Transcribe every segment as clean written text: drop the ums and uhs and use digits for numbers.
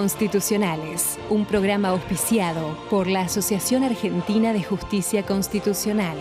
Constitucionales, un programa auspiciado por la Asociación Argentina de Justicia Constitucional.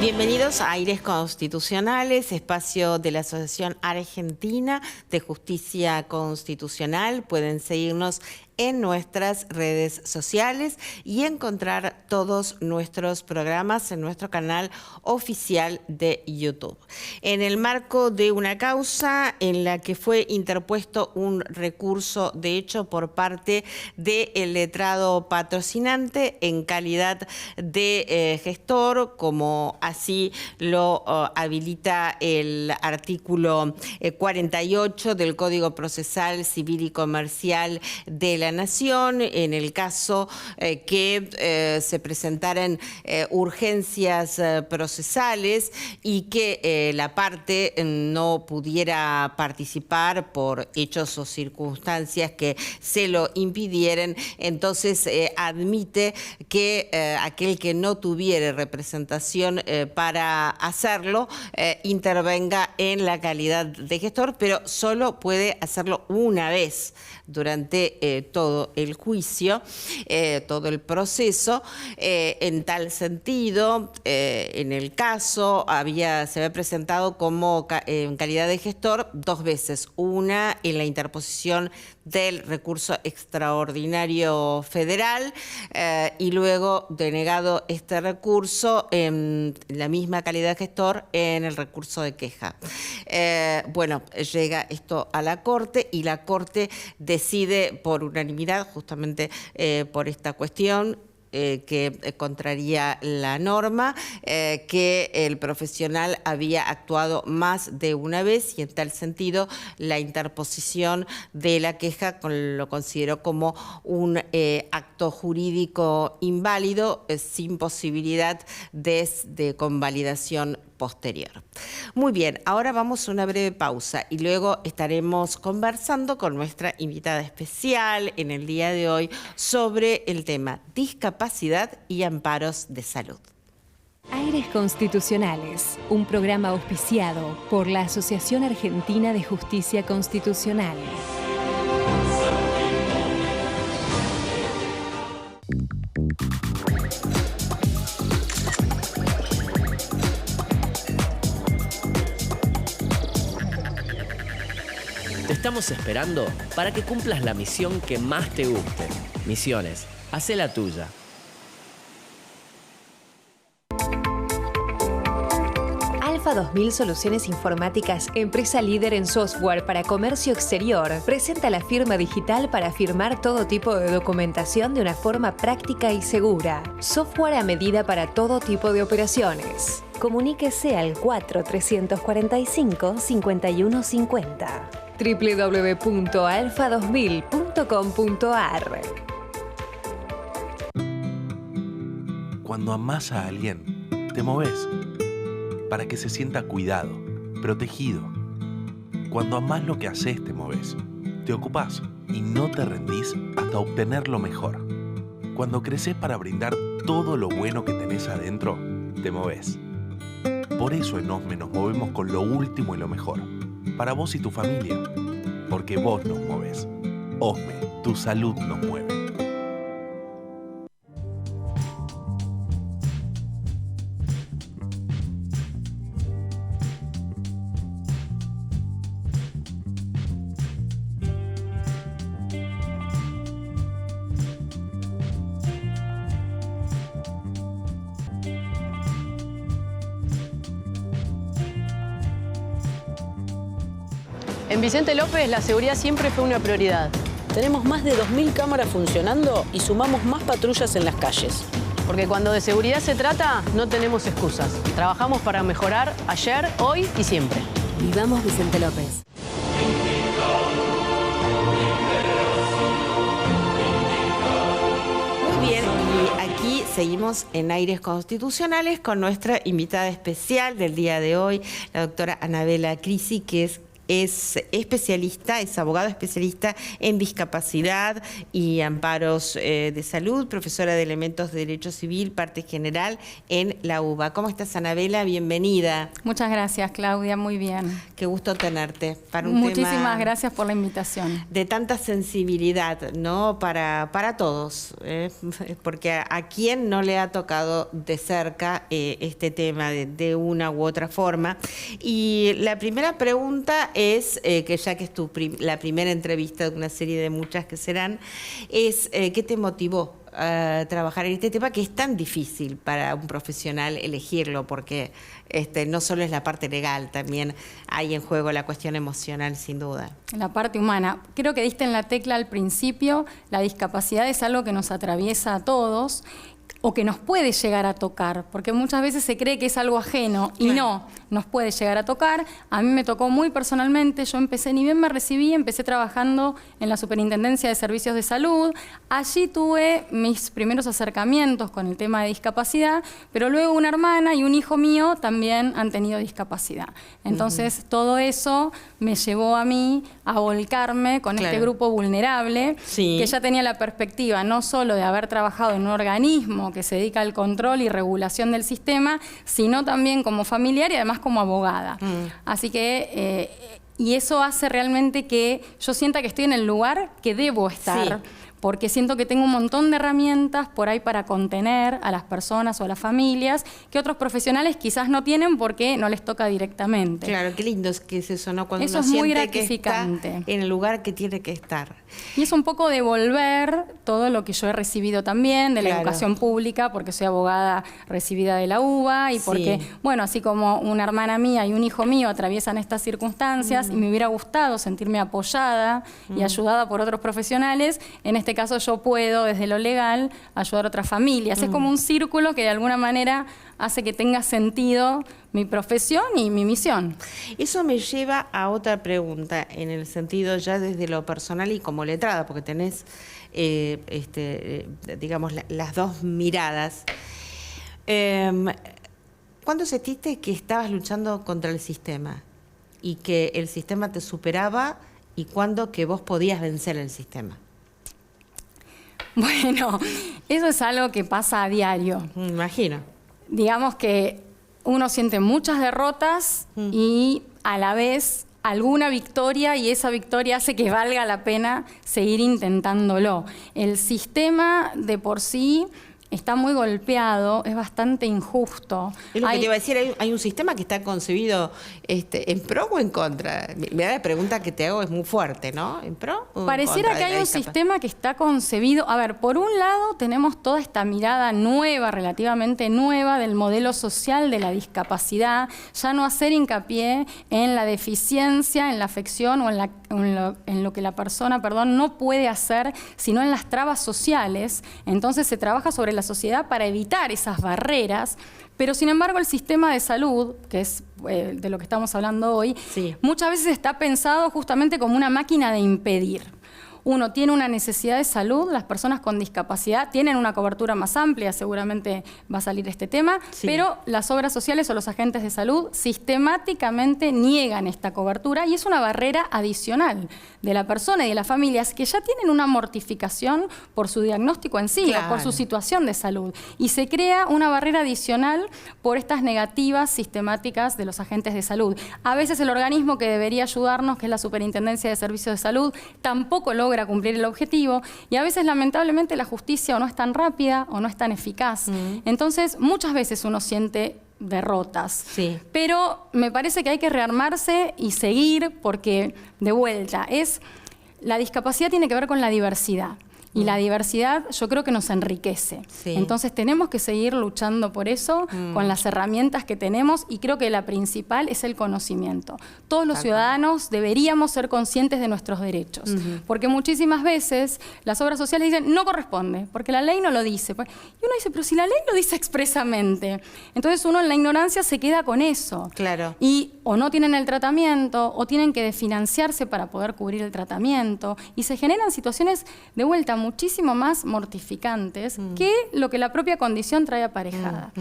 Bienvenidos a Aires Constitucionales, espacio de la Asociación Argentina de Justicia Constitucional. Pueden seguirnos en nuestras redes sociales y encontrar todos nuestros programas en nuestro canal oficial de YouTube. En el marco de una causa en la que fue interpuesto un recurso de hecho por parte del letrado patrocinante en calidad de gestor, como así lo habilita el artículo 48 del Código Procesal Civil y Comercial de la Nación, en el caso que se presentaran urgencias procesales y que la parte no pudiera participar por hechos o circunstancias que se lo impidieran, entonces admite que aquel que no tuviera representación para hacerlo intervenga en la calidad de gestor, pero solo puede hacerlo una vez durante todo el juicio, todo el proceso. En tal sentido, en el caso se había presentado como en calidad de gestor dos veces, una en la interposición del recurso extraordinario federal y luego denegado este recurso en la misma calidad de gestor en el recurso de queja. Bueno, llega esto a la Corte y la Corte decide por unanimidad, justamente por esta cuestión, que contraría la norma, que el profesional había actuado más de una vez y en tal sentido la interposición de la queja lo consideró como un acto jurídico inválido sin posibilidad de convalidación posterior. Muy bien, ahora vamos a una breve pausa y luego estaremos conversando con nuestra invitada especial en el día de hoy sobre el tema discapacidad y amparos de salud. Aires Constitucionales, un programa auspiciado por la Asociación Argentina de Justicia Constitucional. Te estamos esperando para que cumplas la misión que más te guste. Misiones, hacé la tuya. Alfa 2000 Soluciones Informáticas, empresa líder en software para comercio exterior, presenta la firma digital para firmar todo tipo de documentación de una forma práctica y segura. Software a medida para todo tipo de operaciones. Comuníquese al 4345-5150. www.alfa2000.com.ar. Cuando amás a alguien, te moves para que se sienta cuidado, protegido. Cuando amás lo que haces, te moves, te ocupás y no te rendís hasta obtener lo mejor. Cuando creces para brindar todo lo bueno que tenés adentro, te moves. Por eso en OSME nos movemos con lo último y lo mejor, para vos y tu familia, porque vos nos movés. OSME, tu salud nos mueve. En Vicente López la seguridad siempre fue una prioridad. Tenemos más de 2000 cámaras funcionando y sumamos más patrullas en las calles. Porque cuando de seguridad se trata, no tenemos excusas. Trabajamos para mejorar ayer, hoy y siempre. Vivamos Vicente López. Muy bien, y aquí seguimos en Aires Constitucionales con nuestra invitada especial del día de hoy, la doctora Anabela Crisi, que es es especialista, es abogado especialista en discapacidad y amparos de salud, profesora de elementos de Derecho Civil, parte general en la UBA. ¿Cómo estás, Anabela? Bienvenida. Muchas gracias, Claudia, muy bien. Qué gusto tenerte para un Muchísimas tema gracias por la invitación. de tanta sensibilidad, ¿no? Para todos, porque a quién no le ha tocado de cerca este tema de una u otra forma. Y la primera pregunta es, que ya que es la primera entrevista de una serie de muchas que serán, es ¿qué te motivó a trabajar en este tema que es tan difícil para un profesional elegirlo? Porque no solo es la parte legal, también hay en juego la cuestión emocional, sin duda. La parte humana. Creo que diste en la tecla al principio, la discapacidad es algo que nos atraviesa a todos o que nos puede llegar a tocar, porque muchas veces se cree que es algo ajeno y no, nos puede llegar a tocar. A mí me tocó muy personalmente, yo empecé, ni bien me recibí, empecé trabajando en la Superintendencia de Servicios de Salud. Allí tuve mis primeros acercamientos con el tema de discapacidad, pero luego una hermana y un hijo mío también han tenido discapacidad. Entonces todo eso me llevó a mí a volcarme con este grupo vulnerable, que ya tenía la perspectiva no solo de haber trabajado en un organismo que se dedica al control y regulación del sistema, sino también como familiar y además como abogada. Así que, y eso hace realmente que yo sienta que estoy en el lugar que debo estar. Porque siento que tengo un montón de herramientas por ahí para contener a las personas o a las familias que otros profesionales quizás no tienen porque no les toca directamente. Claro, qué lindo es que es eso, ¿no? Cuando eso uno es muy siente gratificante. que está en el lugar que tiene que estar. Y es un poco devolver todo lo que yo he recibido también de la educación pública, porque soy abogada recibida de la UBA y porque, bueno, así como una hermana mía y un hijo mío atraviesan estas circunstancias y me hubiera gustado sentirme apoyada y ayudada por otros profesionales, en este caso yo puedo, desde lo legal, ayudar a otras familias. Es como un círculo que de alguna manera hace que tenga sentido mi profesión y mi misión. Eso me lleva a otra pregunta, en el sentido ya desde lo personal y como letrada, porque tenés, digamos, las dos miradas. ¿Cuándo sentiste que estabas luchando contra el sistema y que el sistema te superaba, y cuándo que vos podías vencer el sistema? Bueno, eso es algo que pasa a diario. Me imagino. Digamos que uno siente muchas derrotas y a la vez alguna victoria, y esa victoria hace que valga la pena seguir intentándolo. El sistema de por sí está muy golpeado, es bastante injusto. Es lo que te iba a decir, hay un sistema que está concebido en pro o en contra. Mira, la pregunta que te hago es muy fuerte, ¿no? ¿En pro o en Pareciera contra que hay un sistema que está concebido. A ver, por un lado tenemos toda esta mirada nueva, relativamente nueva, del modelo social de la discapacidad, ya no hacer hincapié en la deficiencia, en la afección o en lo que la persona, no puede hacer, sino en las trabas sociales. Entonces se trabaja sobre la sociedad para evitar esas barreras, pero sin embargo el sistema de salud, que es de lo que estamos hablando hoy, muchas veces está pensado justamente como una máquina de impedir. Uno tiene una necesidad de salud, las personas con discapacidad tienen una cobertura más amplia, seguramente va a salir este tema, pero las obras sociales o los agentes de salud sistemáticamente niegan esta cobertura y es una barrera adicional de la persona y de las familias que ya tienen una mortificación por su diagnóstico en sí o por su situación de salud. Y se crea una barrera adicional por estas negativas sistemáticas de los agentes de salud. A veces el organismo que debería ayudarnos, que es la Superintendencia de Servicios de Salud, tampoco logra cumplir el objetivo y a veces lamentablemente la justicia o no es tan rápida o no es tan eficaz. Entonces muchas veces uno siente derrotas, pero me parece que hay que rearmarse y seguir porque de vuelta la discapacidad tiene que ver con la diversidad. Y la diversidad yo creo que nos enriquece. Entonces tenemos que seguir luchando por eso, con las herramientas que tenemos, y creo que la principal es el conocimiento. Todos los ciudadanos deberíamos ser conscientes de nuestros derechos, porque muchísimas veces las obras sociales dicen no corresponde, porque la ley no lo dice. Y uno dice, pero si la ley lo dice expresamente. Entonces uno en la ignorancia se queda con eso. Y o no tienen el tratamiento, o tienen que desfinanciarse para poder cubrir el tratamiento, y se generan situaciones de vuelta muchísimo más mortificantes que lo que la propia condición trae aparejada.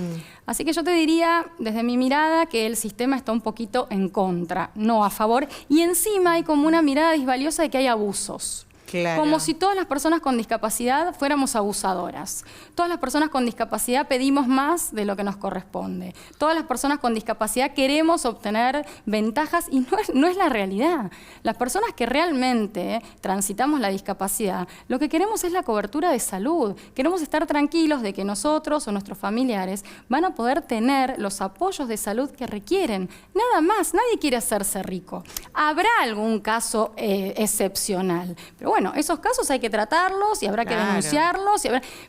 Así que yo te diría, desde mi mirada, que el sistema está un poquito en contra, no a favor. Y encima hay como una mirada disvaliosa de que hay abusos. Claro. Como si todas las personas con discapacidad fuéramos abusadoras. Todas las personas con discapacidad pedimos más de lo que nos corresponde. Todas las personas con discapacidad queremos obtener ventajas y no es la realidad. Las personas que realmente transitamos la discapacidad, lo que queremos es la cobertura de salud. Queremos estar tranquilos de que nosotros o nuestros familiares van a poder tener los apoyos de salud que requieren. Nada más, nadie quiere hacerse rico. Habrá algún caso excepcional, pero bueno, esos casos hay que tratarlos y habrá que denunciarlos,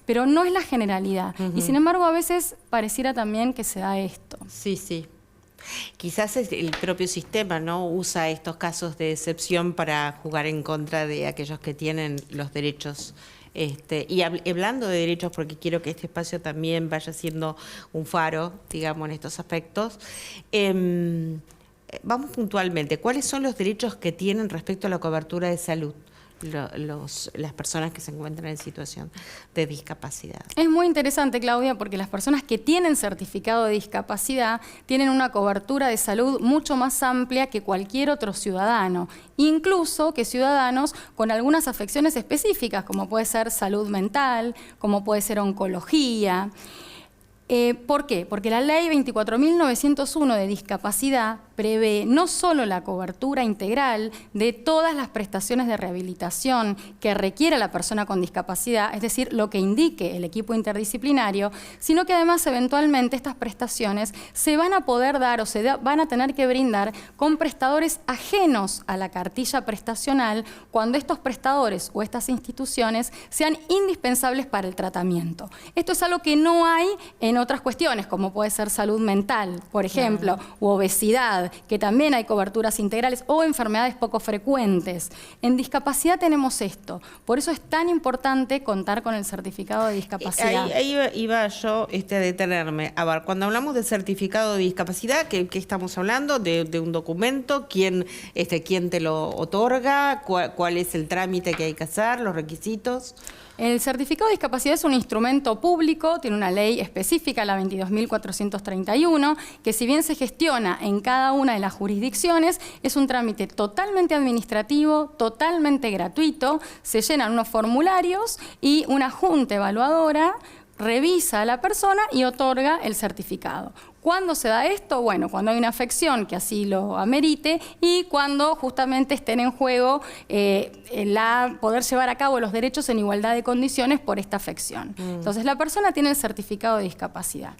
pero no es la generalidad. Y sin embargo, a veces pareciera también que se da esto. Sí, sí. Quizás el propio sistema, ¿no?, usa estos casos de excepción para jugar en contra de aquellos que tienen los derechos. Y hablando de derechos, porque quiero que este espacio también vaya siendo un faro, digamos, en estos aspectos. Vamos puntualmente, ¿cuáles son los derechos que tienen respecto a la cobertura de salud las personas que se encuentran en situación de discapacidad? Es muy interesante, Claudia, porque las personas que tienen certificado de discapacidad tienen una cobertura de salud mucho más amplia que cualquier otro ciudadano, incluso que ciudadanos con algunas afecciones específicas, como puede ser salud mental, como puede ser oncología. ¿Por qué? Porque la ley 24.901 de discapacidad prevé no solo la cobertura integral de todas las prestaciones de rehabilitación que requiere la persona con discapacidad, es decir, lo que indique el equipo interdisciplinario, sino que además eventualmente estas prestaciones se van a poder dar o van a tener que brindar con prestadores ajenos a la cartilla prestacional cuando estos prestadores o estas instituciones sean indispensables para el tratamiento. Esto es algo que no hay en otras cuestiones, como puede ser salud mental, por ejemplo, u obesidad, que también hay coberturas integrales, o enfermedades poco frecuentes. En discapacidad tenemos esto. Por eso es tan importante contar con el certificado de discapacidad. Ahí iba yo a detenerme. A ver, cuando hablamos de certificado de discapacidad, ¿qué estamos hablando? ¿De un documento? ¿Quién te lo otorga? ¿Cuál es el trámite que hay que hacer? ¿Los requisitos? El certificado de discapacidad es un instrumento público, tiene una ley específica, la 22.431, que si bien se gestiona en cada una de las jurisdicciones, es un trámite totalmente administrativo, totalmente gratuito, se llenan unos formularios y una junta evaluadora revisa a la persona y otorga el certificado. ¿Cuándo se da esto? Bueno, cuando hay una afección que así lo amerite y cuando justamente estén en juego poder llevar a cabo los derechos en igualdad de condiciones por esta afección. Entonces, la persona tiene el certificado de discapacidad.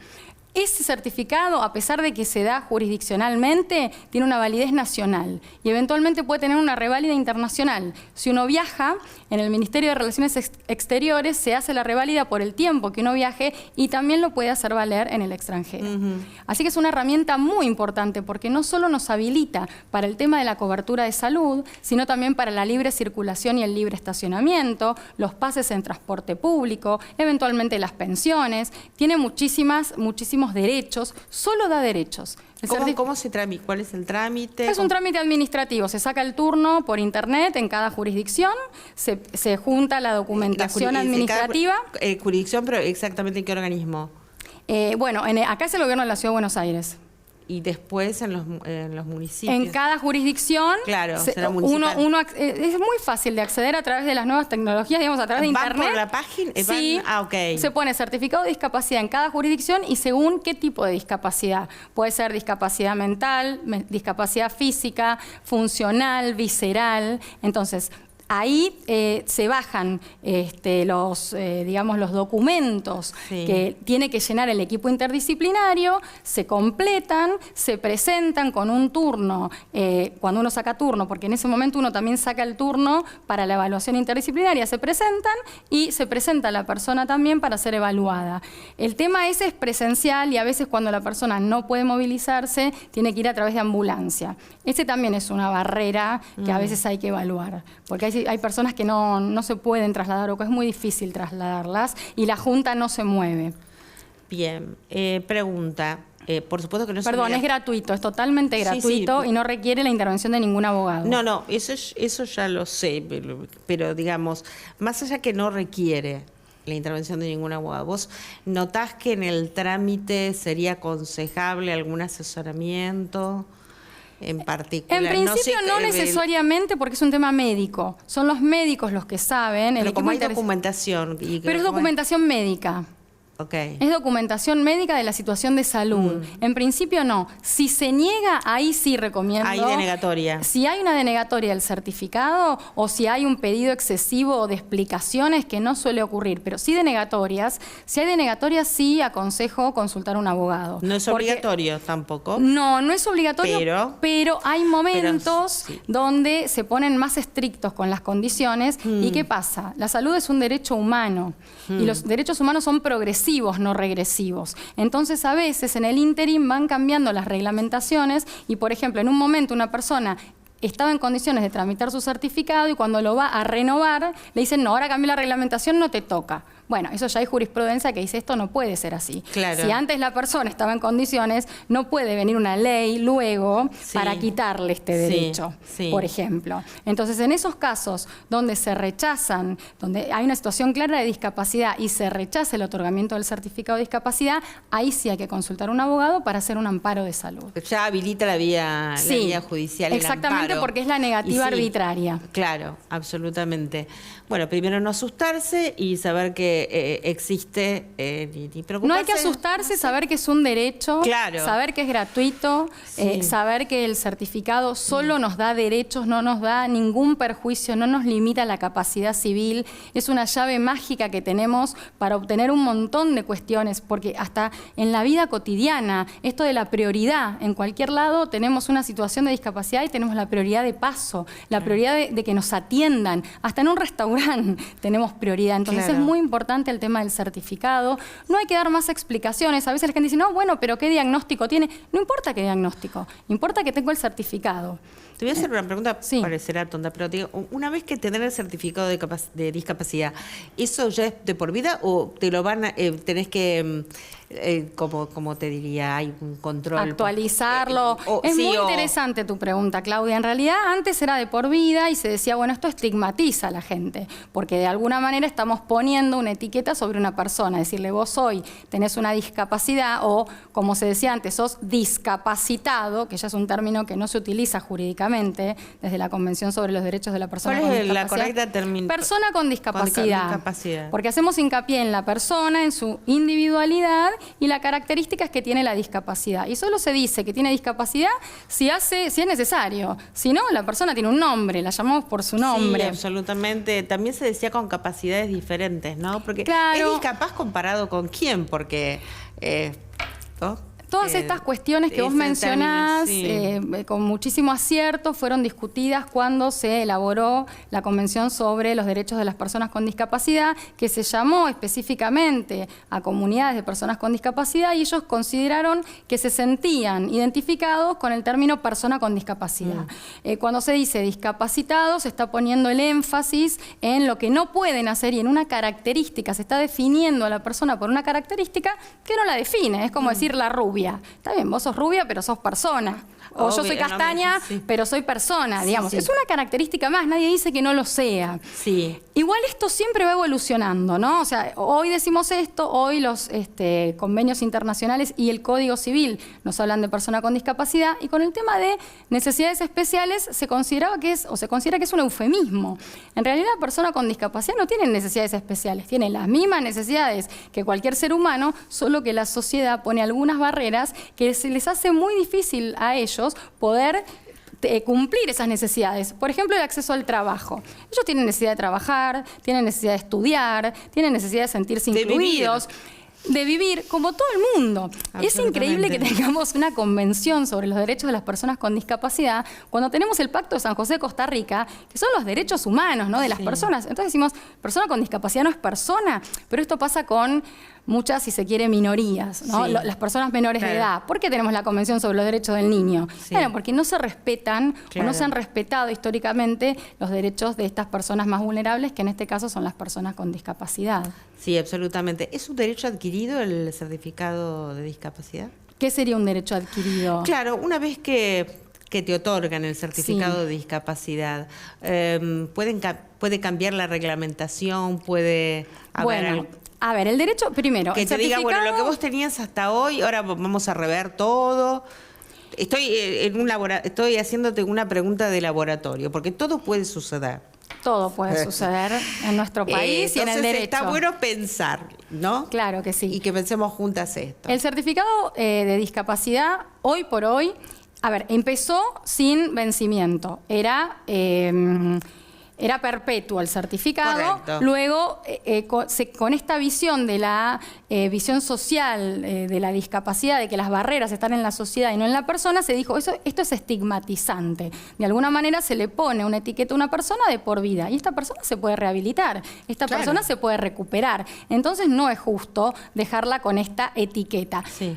Ese certificado, a pesar de que se da jurisdiccionalmente, tiene una validez nacional y eventualmente puede tener una reválida internacional. Si uno viaja, en el Ministerio de Relaciones Exteriores se hace la reválida por el tiempo que uno viaje y también lo puede hacer valer en el extranjero. Así que es una herramienta muy importante porque no solo nos habilita para el tema de la cobertura de salud, sino también para la libre circulación y el libre estacionamiento, los pases en transporte público, eventualmente las pensiones. Tiene muchísimos derechos, solo da derechos. ¿Cómo se tramita? ¿Cuál es el trámite? Es un trámite administrativo, se saca el turno por internet en cada jurisdicción, se junta la documentación administrativa. Jurisdicción, pero exactamente ¿en qué organismo? Bueno, acá es el gobierno de la Ciudad de Buenos Aires. Y después en los municipios. En cada jurisdicción, claro, es muy fácil de acceder a través de las nuevas tecnologías, digamos, a través de internet. ¿Por la página? Sí, se pone certificado de discapacidad en cada jurisdicción y según qué tipo de discapacidad. Puede ser discapacidad mental, discapacidad física, funcional, visceral. Entonces, ahí se bajan los documentos que tiene que llenar el equipo interdisciplinario, se completan, se presentan con un turno, cuando uno saca turno, porque en ese momento uno también saca el turno para la evaluación interdisciplinaria, se presentan y se presenta la persona también para ser evaluada. El tema ese es presencial y a veces cuando la persona no puede movilizarse, tiene que ir a través de ambulancia. Ese también es una barrera que a veces hay que evaluar, porque hay personas que no se pueden trasladar o que es muy difícil trasladarlas y la Junta no se mueve. Bien, pregunta. Por supuesto que no es Perdón, es gratuito, es totalmente gratuito y no requiere la intervención de ningún abogado. No, eso ya lo sé, pero digamos, más allá que no requiere la intervención de ningún abogado, ¿vos notás que en el trámite sería aconsejable algún asesoramiento en particular? En principio no necesariamente, porque es un tema médico. Son los médicos los que saben. Pero como hay documentación. Pero es documentación médica. Okay. Es documentación médica de la situación de salud. En principio no. Si se niega, ahí sí recomiendo. Hay denegatoria. Si hay una denegatoria del certificado o si hay un pedido excesivo de explicaciones, que no suele ocurrir, pero sí denegatorias. Si hay denegatorias, sí aconsejo consultar a un abogado. No es obligatorio tampoco. No es obligatorio, pero hay momentos donde se ponen más estrictos con las condiciones. ¿Y qué pasa? La salud es un derecho humano y los derechos humanos son progresivos, no regresivos. Entonces, a veces en el ínterin van cambiando las reglamentaciones y, por ejemplo, en un momento una persona estaba en condiciones de tramitar su certificado y cuando lo va a renovar le dicen, no, ahora cambió la reglamentación, no te toca. Bueno, eso ya hay jurisprudencia que dice esto no puede ser así. Claro. Si antes la persona estaba en condiciones, no puede venir una ley luego para quitarle este derecho, por ejemplo. Entonces, en esos casos donde se rechazan, donde hay una situación clara de discapacidad y se rechaza el otorgamiento del certificado de discapacidad, ahí sí hay que consultar a un abogado para hacer un amparo de salud. Ya habilita la vía judicial. Exactamente, porque es la negativa arbitraria. Claro, absolutamente. Bueno, primero no asustarse y saber que existe ni preocuparse. No hay que asustarse, saber que es un derecho, saber que es gratuito, saber que el certificado solo nos da derechos, no nos da ningún perjuicio, no nos limita la capacidad civil. Es una llave mágica que tenemos para obtener un montón de cuestiones, porque hasta en la vida cotidiana, esto de la prioridad, en cualquier lado tenemos una situación de discapacidad y tenemos la prioridad de paso, la prioridad de que nos atiendan. Hasta en un restaurante tenemos prioridad. Entonces es muy importante el tema del certificado. No hay que dar más explicaciones. A veces la gente dice, no, bueno, pero ¿qué diagnóstico tiene? No importa qué diagnóstico, importa que tengo el certificado. Te voy a hacer una pregunta, parecerá tonta, pero te digo, una vez que tener el certificado de discapacidad, ¿eso ya es de por vida o te lo van a, tenés que, como te diría, hay un control? Actualizarlo. Es muy interesante tu pregunta, Claudia. En realidad antes era de por vida y se decía, bueno, esto estigmatiza a la gente, porque de alguna manera estamos poniendo una etiqueta sobre una persona, decirle vos hoy tenés una discapacidad o, como se decía antes, sos discapacitado, que ya es un término que no se utiliza jurídicamente desde la Convención sobre los Derechos de la Persona con Discapacidad. ¿Cuál es la correcta terminación? Persona con discapacidad. Porque hacemos hincapié en la persona, en su individualidad y la característica es que tiene la discapacidad. Y solo se dice que tiene discapacidad si es necesario. Si no, la persona tiene un nombre, la llamamos por su nombre. Sí, absolutamente. También se decía con capacidades diferentes, ¿no? Porque ¿es discapaz comparado con quién? Porque todas estas cuestiones que vos mencionás, con muchísimo acierto, fueron discutidas cuando se elaboró la Convención sobre los Derechos de las Personas con Discapacidad, que se llamó específicamente a comunidades de personas con discapacidad y ellos consideraron que se sentían identificados con el término persona con discapacidad. Cuando se dice discapacitado, se está poniendo el énfasis en lo que no pueden hacer y en una característica, se está definiendo a la persona por una característica que no la define, es como decir la rubia. Está bien, vos sos rubia, pero sos persona. O yo soy castaña, pero soy persona, digamos. Es una característica más, nadie dice que no lo sea. Igual esto siempre va evolucionando, ¿no? O sea, hoy decimos esto, hoy los convenios internacionales y el Código Civil nos hablan de persona con discapacidad y con el tema de necesidades especiales se considera que es un eufemismo. En realidad la persona con discapacidad no tiene necesidades especiales, tiene las mismas necesidades que cualquier ser humano, solo que la sociedad pone algunas barreras que se les hace muy difícil a ellos poder cumplir esas necesidades. Por ejemplo, el acceso al trabajo. Ellos tienen necesidad de trabajar, tienen necesidad de estudiar, tienen necesidad de sentirse incluidos. De vivir como todo el mundo. Es increíble que tengamos una convención sobre los derechos de las personas con discapacidad cuando tenemos el Pacto de San José de Costa Rica, que son los derechos humanos, ¿no? de las personas. Entonces decimos, persona con discapacidad no es persona, pero esto pasa con muchas, si se quiere, minorías, ¿no? Las personas menores de edad. ¿Por qué tenemos la Convención sobre los Derechos del Niño? Bueno, porque no se respetan o no se han respetado históricamente los derechos de estas personas más vulnerables, que en este caso son las personas con discapacidad. Sí, absolutamente. ¿Es un derecho adquirido el certificado de discapacidad? ¿Qué sería un derecho adquirido? Claro, una vez que te otorgan el certificado de discapacidad, puede cambiar la reglamentación, puede haber algo. A ver, el derecho, primero, Que el te diga, certificado... bueno, lo que vos tenías hasta hoy, ahora vamos a rever todo. Estoy haciéndote una pregunta de laboratorio, porque todo puede suceder. Todo puede suceder en nuestro país y en el Entonces derecho. está bueno pensar, ¿no? Claro que sí. Y que pensemos juntas esto. El certificado de discapacidad, hoy por hoy, a ver, empezó sin vencimiento. Era perpetuo el certificado. Correcto. Luego, con esta visión de la visión social de la discapacidad, de que las barreras están en la sociedad y no en la persona, se dijo, esto es estigmatizante. De alguna manera se le pone una etiqueta a una persona de por vida y esta persona se puede rehabilitar, esta persona se puede recuperar. Entonces no es justo dejarla con esta etiqueta. Sí.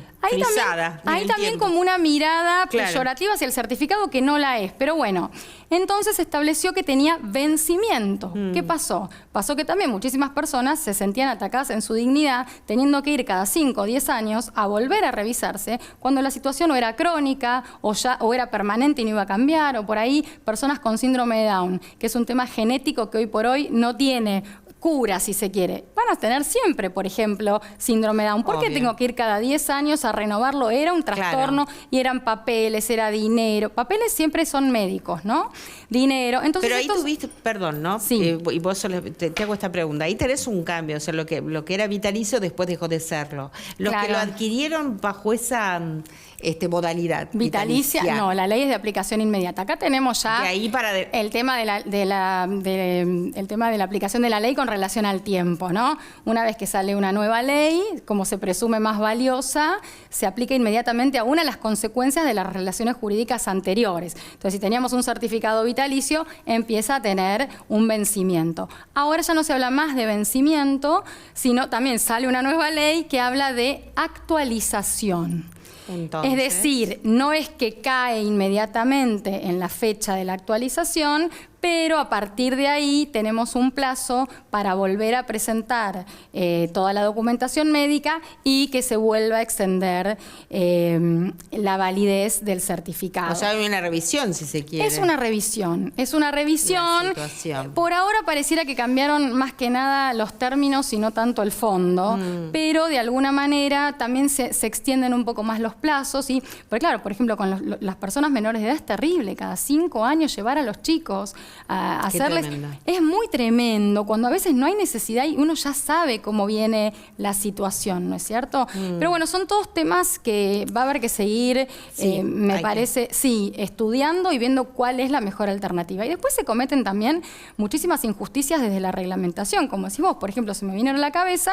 Hay también como una mirada peyorativa hacia el certificado que no la es. Pero bueno, entonces se estableció que tenía vencimiento. ¿Qué pasó? Pasó que también muchísimas personas se sentían atacadas en su dignidad, teniendo que ir cada 5 o 10 años a volver a revisarse cuando la situación o era crónica o era permanente y no iba a cambiar, o por ahí personas con síndrome de Down, que es un tema genético que hoy por hoy no tiene cura, si se quiere. Van a tener siempre, por ejemplo, síndrome de Down. ¿Por qué tengo que ir cada 10 años a renovarlo? Era un trastorno y eran papeles, era dinero. Papeles siempre son médicos, ¿no? Dinero. Entonces, pero ahí tuviste, perdón, ¿no? Sí. Y vos te hago esta pregunta. Ahí tenés un cambio, o sea, lo que era vitalicio después dejó de serlo. Los que lo adquirieron bajo esa modalidad vitalicia, no, la ley es de aplicación inmediata. Acá tenemos ya el tema el tema de la aplicación de la ley con relación al tiempo, ¿no? Una vez que sale una nueva ley, como se presume más valiosa, se aplica inmediatamente a una de las consecuencias de las relaciones jurídicas anteriores. Entonces, si teníamos un certificado vitalicio, empieza a tener un vencimiento. Ahora ya no se habla más de vencimiento, sino también sale una nueva ley que habla de actualización. Entonces, es decir, no es que cae inmediatamente en la fecha de la actualización, pero a partir de ahí tenemos un plazo para volver a presentar toda la documentación médica y que se vuelva a extender la validez del certificado. O sea, hay una revisión, si se quiere. Es una revisión, es una revisión. Por ahora pareciera que cambiaron más que nada los términos y no tanto el fondo, pero de alguna manera también se extienden un poco más los plazos. Porque claro, por ejemplo, con las personas menores de edad es terrible, cada 5 años llevar a los chicos a hacerles... Es muy tremendo, cuando a veces no hay necesidad y uno ya sabe cómo viene la situación, ¿no es cierto? Pero bueno, son todos temas que va a haber que seguir, me parece, estudiando y viendo cuál es la mejor alternativa. Y después se cometen también muchísimas injusticias desde la reglamentación, como decís vos, por ejemplo, se me vinieron a la cabeza,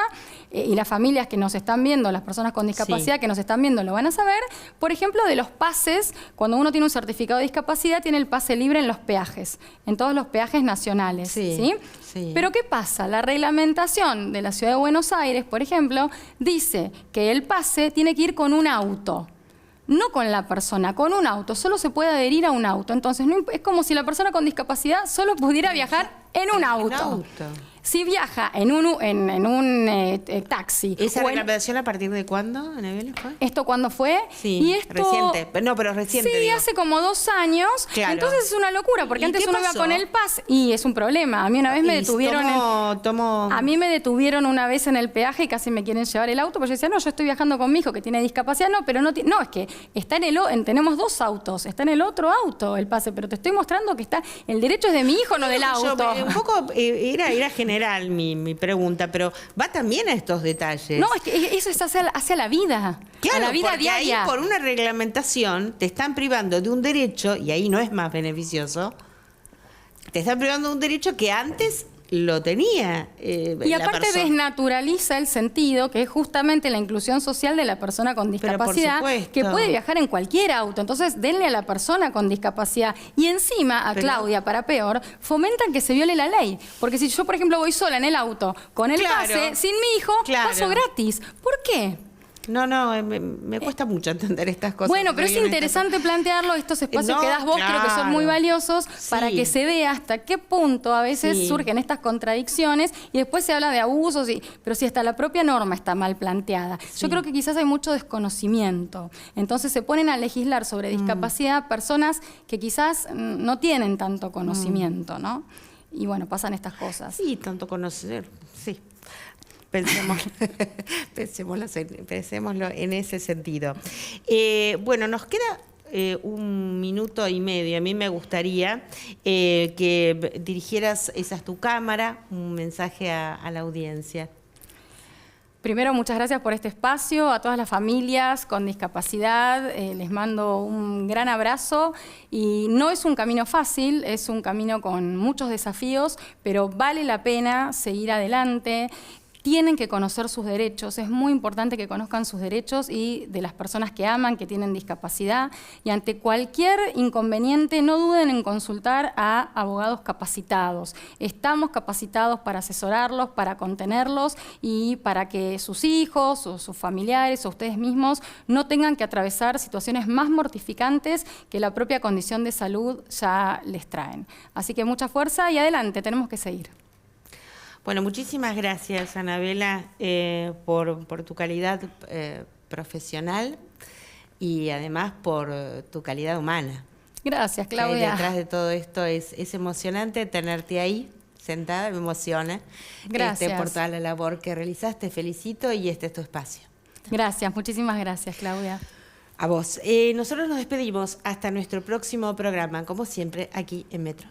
y las familias que nos están viendo, las personas con discapacidad que nos están viendo lo van a saber, por ejemplo, de los pases, cuando uno tiene un certificado de discapacidad, tiene el pase libre en los peajes, en todos los peajes nacionales. ¿Sí? Pero ¿qué pasa? La reglamentación de la Ciudad de Buenos Aires, por ejemplo, dice que el pase tiene que ir con un auto. No con la persona, con un auto. Solo se puede adherir a un auto. Entonces, es como si la persona con discapacidad solo pudiera viajar en un auto. Si viaja en un taxi. ¿Esa reglamentación a partir de cuándo, Anabel, fue? ¿Esto cuándo fue? Sí, y esto, reciente. No, pero reciente. Sí, digo. hace como 2 años. Claro. Entonces es una locura, porque antes uno iba con el pase y es un problema. A mí una vez me detuvieron. A mí me detuvieron una vez en el peaje y casi me quieren llevar el auto, porque yo decía, no, yo estoy viajando con mi hijo que tiene discapacidad. No, pero no, es que está tenemos 2 autos, está en el otro auto el pase, pero te estoy mostrando que el derecho es de mi hijo, no del auto. Un poco era general mi pregunta, pero va también a estos detalles. No, es que eso es hacia la vida, claro, a la vida porque diaria. Ahí por una reglamentación te están privando de un derecho, y ahí no es más beneficioso, te están privando de un derecho que antes lo tenía y aparte desnaturaliza el sentido, que es justamente la inclusión social de la persona con discapacidad, que puede viajar en cualquier auto. Entonces, denle a la persona con discapacidad. Y encima, Claudia, para peor, fomentan que se viole la ley. Porque si yo, por ejemplo, voy sola en el auto con el pase, sin mi hijo, paso gratis. ¿Por qué? No, me cuesta mucho entender estas cosas. Bueno, pero es interesante plantearlo, estos espacios que das vos creo que son muy valiosos para que se vea hasta qué punto a veces surgen estas contradicciones y después se habla de abusos, pero si hasta la propia norma está mal planteada. Yo creo que quizás hay mucho desconocimiento. Entonces se ponen a legislar sobre discapacidad personas que quizás no tienen tanto conocimiento, ¿no? Y bueno, pasan estas cosas. Sí, tanto conocer, sí. Pensémoslo en ese sentido. Bueno, nos queda 1 minuto y medio. A mí me gustaría que dirigieras, esa es tu cámara, un mensaje a la audiencia. Primero, muchas gracias por este espacio, a todas las familias con discapacidad, les mando un gran abrazo y no es un camino fácil, es un camino con muchos desafíos, pero vale la pena seguir adelante. Tienen que conocer sus derechos, es muy importante que conozcan sus derechos y de las personas que aman, que tienen discapacidad. Y ante cualquier inconveniente, no duden en consultar a abogados capacitados. Estamos capacitados para asesorarlos, para contenerlos y para que sus hijos o sus familiares o ustedes mismos no tengan que atravesar situaciones más mortificantes que la propia condición de salud ya les traen. Así que mucha fuerza y adelante, tenemos que seguir. Bueno, muchísimas gracias, Anabela, por tu calidad profesional y además por tu calidad humana. Gracias, Claudia. Detrás de todo esto es emocionante tenerte ahí, sentada, me emociona. Gracias. Por toda la labor que realizaste, felicito y este es tu espacio. Gracias, muchísimas gracias, Claudia. A vos. Nosotros nos despedimos hasta nuestro próximo programa, como siempre, aquí en Metro.